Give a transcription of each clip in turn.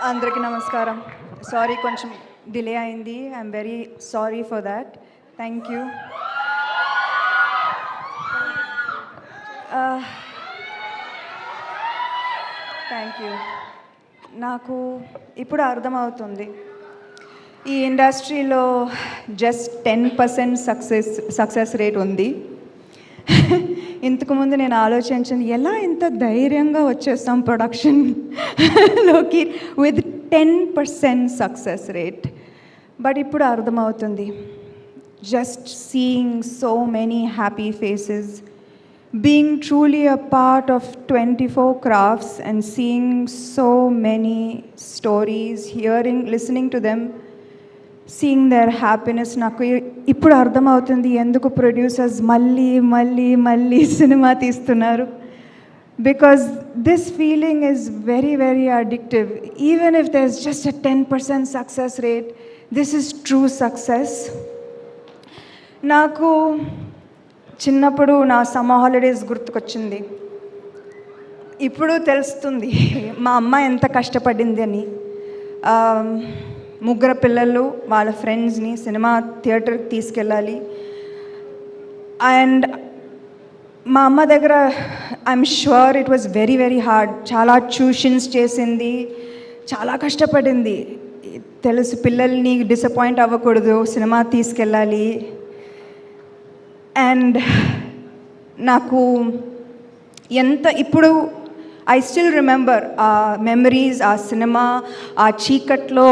అందరికీ నమస్కారం. సారీ కొంచెం డిలే అయింది. I'm very sorry for that. Thank you. Thank you. నాకు ఇప్పుడు అర్థమవుతుంది, ఈ ఇండస్ట్రీలో జస్ట్ 10% సక్సెస్ రేట్ ఉంది. ఇంతకుముందు నేను ఆలోచించింది, ఎలా ఇంత ధైర్యంగా వచ్చేస్తాం ప్రొడక్షన్లోకి విత్ 10% సక్సెస్ రేట్. బట్ ఇప్పుడు అర్థమవుతుంది, just seeing so many happy faces, being truly a part of 24 crafts and seeing so many stories, listening to them, seeing their happiness. నాకు ఇప్పుడు అర్థమవుతుంది ఎందుకు ప్రొడ్యూసర్స్ మళ్ళీ మళ్ళీ మళ్ళీ సినిమా తీస్తున్నారు. Because this feeling is very very addictive. Even if there is just a 10% success rate, this is true success. నాకు చిన్నప్పుడు నా సమ్మర్ హాలిడేస్ గుర్తుకొచ్చింది. ఇప్పుడు తెలుస్తుంది మా అమ్మ ఎంత కష్టపడింది అని. ముగ్గురు పిల్లలు వాళ్ళ ఫ్రెండ్స్ని సినిమా థియేటర్కి తీసుకెళ్ళాలి. అండ్ మా అమ్మ దగ్గర I'm sure it was very very hard. చాలా ట్యూషన్స్ చేసింది, చాలా కష్టపడింది. తెలుసు, పిల్లల్ని డిసప్పాయింట్ అవ్వకూడదు, సినిమా తీసుకెళ్ళాలి. అండ్ నాకు ఎంత ఇప్పుడు ఐ స్టిల్ రిమెంబర్ ఆ మెమరీస్, ఆ సినిమా, ఆ చీకట్లో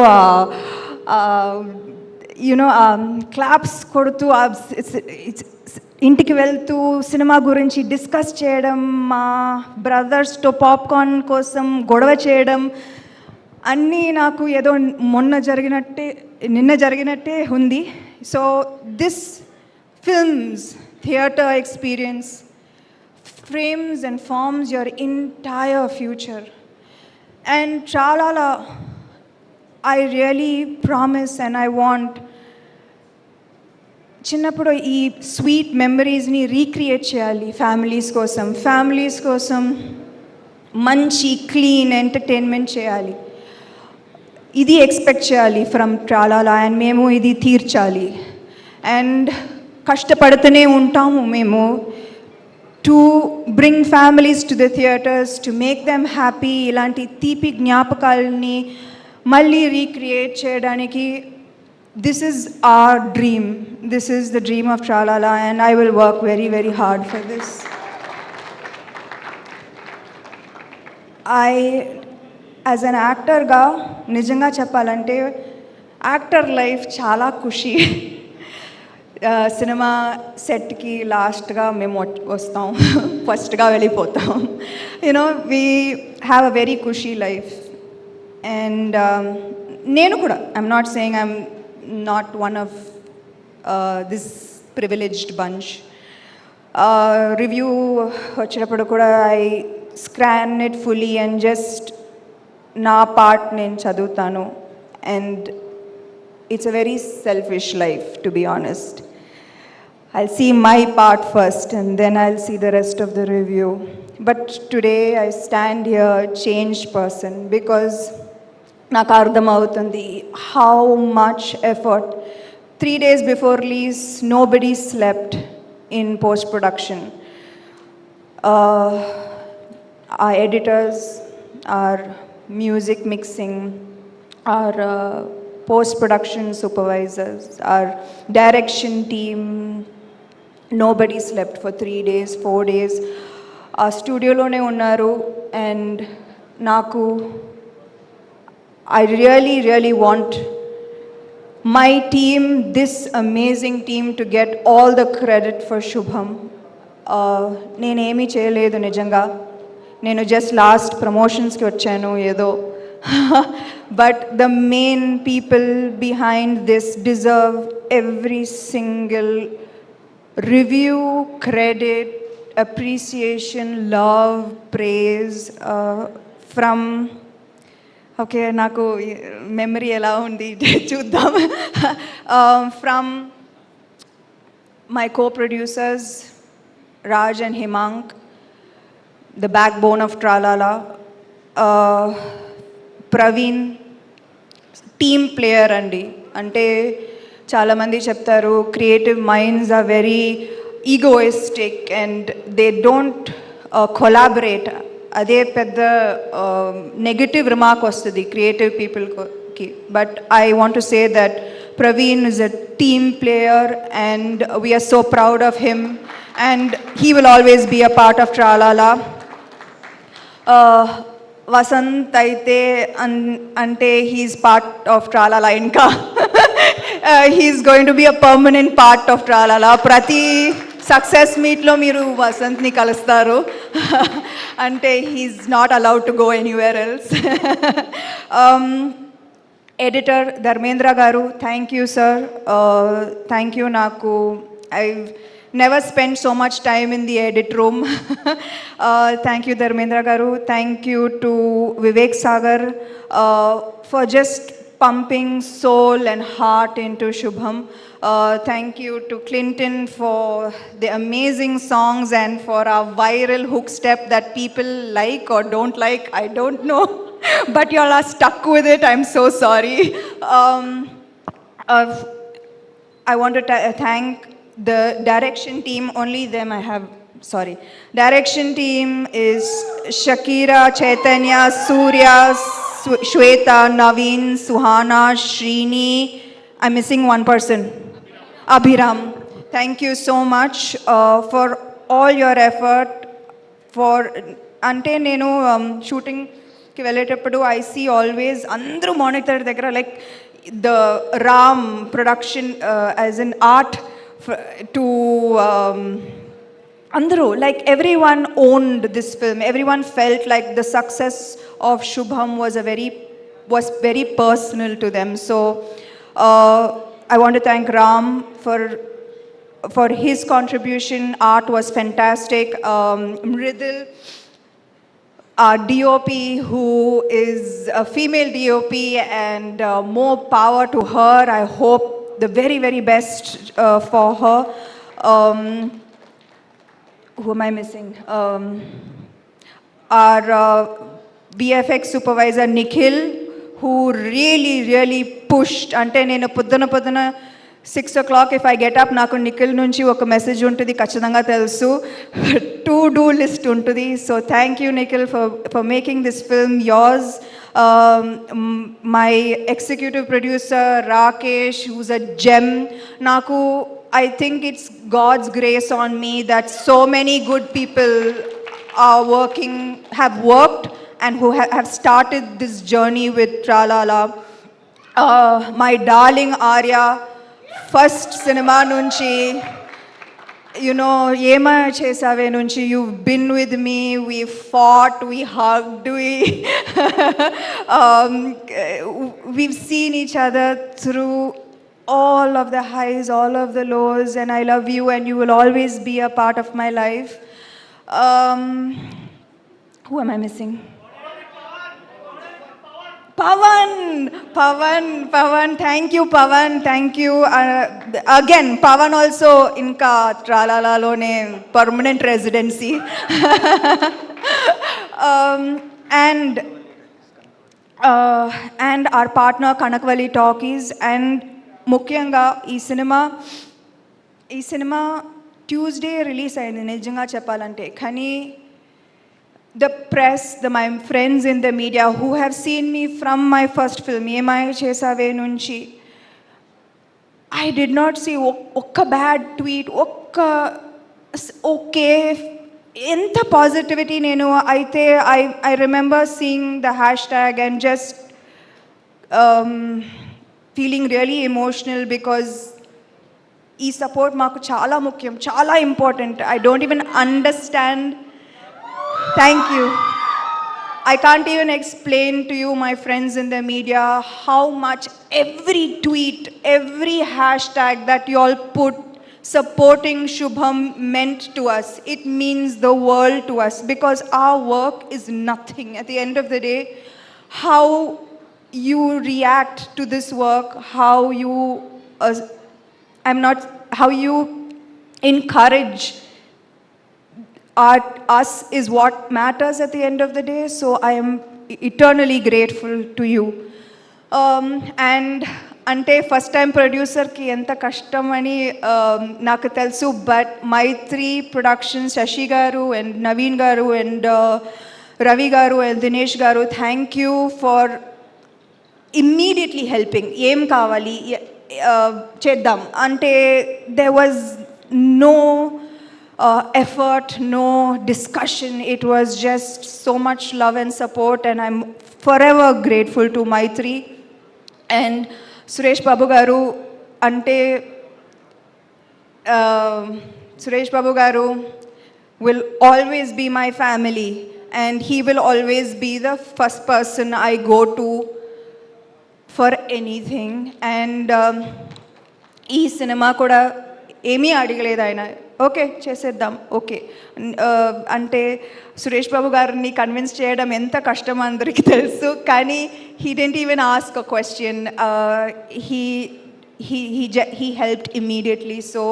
యూనో క్లాప్స్ కొడుతూ ఇంటికి వెళ్తూ సినిమా గురించి డిస్కస్ చేయడం, మా బ్రదర్స్తో పాప్కార్న్ కోసం గొడవ చేయడం, అన్నీ నాకు ఏదో నిన్న జరిగినట్టే ఉంది. So this films, theatre experience frames and forms your entire future. And chalala, I really promise and I want చిన్నప్పుడు ఈ స్వీట్ మెమరీస్ని రీక్రియేట్ చేయాలి. ఫ్యామిలీస్ కోసం మంచి క్లీన్ ఎంటర్టైన్మెంట్ చేయాలి. ఇది ఎక్స్పెక్ట్ చేయాలి ఫ్రమ్ ట్రాలాలా. అండ్ మేము ఇది తీర్చాలి. అండ్ కష్టపడుతూనే ఉంటాము మేము to bring families to the theatres, to make them happy. ఇలాంటి తీపి జ్ఞాపకాలని మళ్ళీ రీక్రియేట్ చేయడానికి this is our dream. This is the dream of Tralala and I will work very very hard for this. As an యాక్టర్గా నిజంగా చెప్పాలంటే actor life చాలా ఖుషి. Cinema సెట్కి లాస్ట్గా మేము వస్తాం, ఫస్ట్గా వెళ్ళిపోతాం. You know we have a very ఖుషీ లైఫ్. అండ్ నేను కూడా I'm not saying I'm not one of this privileged bunch. Review వచ్చేటప్పుడు కూడా I scan it fully and just నా పార్ట్ నేను చదువుతాను. And it's a very selfish life, to be honest. I'll see my part first and then I'll see the rest of the review. But today I stand here changed person because నాకు అర్థమవుతుంది how much effort. 3 days before release nobody slept in post production. Our editors, our music mixing, our post-production supervisors, our direction team, nobody slept for 3 days, 4 days. ఆ స్టూడియోలోనే ఉన్నారు. And నాకు I really want my team, this amazing team, to get all the credit for శుభం. నేనేమీ చేయలేదు నిజంగా. నేను just last ప్రమోషన్స్కి వచ్చాను ఏదో. But the main people behind this deserve every single review, credit, appreciation, love, praise from okay, naku memory ela undi chuddam. From my co-producers Raj and Himank, the backbone of Tralala, Praveen, team player అండి. అంటే చాలామంది చెప్తారు creative minds are very egoistic and they don't collaborate. అదే పెద్ద negative remark వస్తుంది creative పీపుల్కి. But I want to say that Praveen is a team player and we're so proud of him and he will always be a part of Tralala. Vasanth అయితే అంటే he's part of Tralala. ఇంకా he's going to be a permanent part of Tralala. ప్రతి success మీట్లో మీరు వసంత్ని కలుస్తారు. అంటే he's not allowed to go anywhere else. Editor Dharmendra garu, thank you sir. Thank you. నాకు I never spent so much time in the edit room. Thank you Dharmendra garu. Thank you to Vivek Sagar for just pumping soul and heart into Shubham. Thank you to Clinton for the amazing songs and for our viral hook step that people like or don't like, I don't know. But you all are stuck with it. I'm so sorry. I want to thank the direction team. Only them I have, sorry. Direction team is Shakira, Chaitanya, Surya, Shweta, Naveen, Suhana, Srini. I'm missing one person. Abhiram. Thank you so much for all your effort. For ante nenu షూటింగ్కి వెళ్ళేటప్పుడు I see always అందరూ monitor దగ్గర like the Ram production as an art to andru, like everyone owned this film. Everyone felt like the success of Shubham was very personal to them. So I want to thank Ram for his contribution. Art was fantastic. Mridil, our DOP, who is a female DOP, and more power to her. I hope the very, very best for her. Who am I missing? Our VFX supervisor Nikhil, who really, really pushed. Ante nenu poddana 6 o'clock if I get up, నాకు నిఖిల్ నుంచి ఒక message ఉంటుంది ఖచ్చితంగా తెలుసు. To do list ఉంటుంది. So thank you Nikhil for making this film yours. My executive producer Rakesh, who's a gem. Naku, I think it's God's grace on me that so many good people have worked and who have started this journey with Tralala. My darling Arya, first cinema nunchi, you know, Yema Chesave nunchi, you've been with me, we fought, we hugged, we've seen each other through all of the highs, all of the lows, and I love you and you will always be a part of my life. Who am I missing? Pawan, thank you Pawan, thank you. Again, Pawan also inka Tralala lone permanent residency. And our partner Kanakvali Talkies, and ముఖ్యంగా ఈ cinema Tuesday release అయింది నిజంగా చెప్పాలంటే. కానీ the press, my friends in the media who have seen me from my first film, Yemai Chesave nunchi, I did not see okka bad tweet, okka okay, enta positivity nenu aithe. I remember seeing the hashtag and just feeling really emotional because ee support maaku chala mukyam, chala important. I don't even understand. Thank you. I can't even explain to you, my friends in the media, how much every tweet, every hashtag that you all put supporting Shubham meant to us. It means the world to us because our work is nothing. At the end of the day, how you react to this work, how you encourage us is what matters at the end of the day. So I am eternally grateful to you. And అంటే first time ప్రొడ్యూసర్కి ఎంత కష్టం అని నాకు తెలుసు. But Mythri productions, Shashi గారు and Naveen గారు and Ravi గారు అండ్ దినేష్ గారు, thank you for immediately helping. ఏం కావాలి చేద్దాం అంటే there was no effort, no discussion. It was just so much love and support, and I'm forever grateful to Maitri. And Suresh Babu garu ante Suresh Babu garu will always be my family, and he will always be the first person I go to for anything. And ఈ cinema కూడా ఏమీ అడగలేదు ఆయన, okay చేసేద్దాం okay అంటే సురేష్ బాబు గారిని convince చేయడం ఎంత కష్టం అందరికీ తెలుసు. కానీ he didn't even ask a question, he helped immediately. So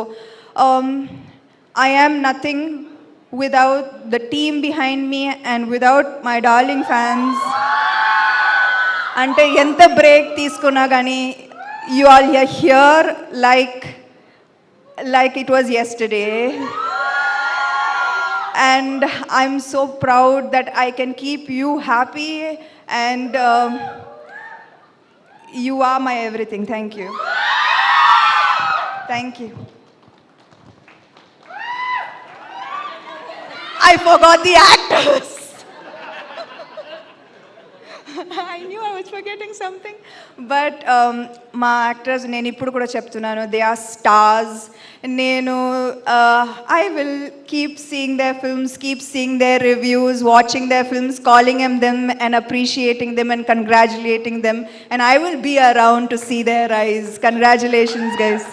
I am nothing without the team behind me and without my darling fans. అంటే ఎంత బ్రేక్ తీసుకున్నా కానీ you all are here like it was yesterday, and I'm so proud that I can keep you happy, and you are my everything. Thank you. Thank you. I forgot the actors. I knew I was forgetting something. But మా actors నేను ఇప్పుడు కూడా చెప్తున్నాను, they are stars. నేను I will keep seeing their films, keep seeing their reviews, watching their films, calling them and appreciating them and congratulating them, and I will be around to see their rise. Congratulations guys.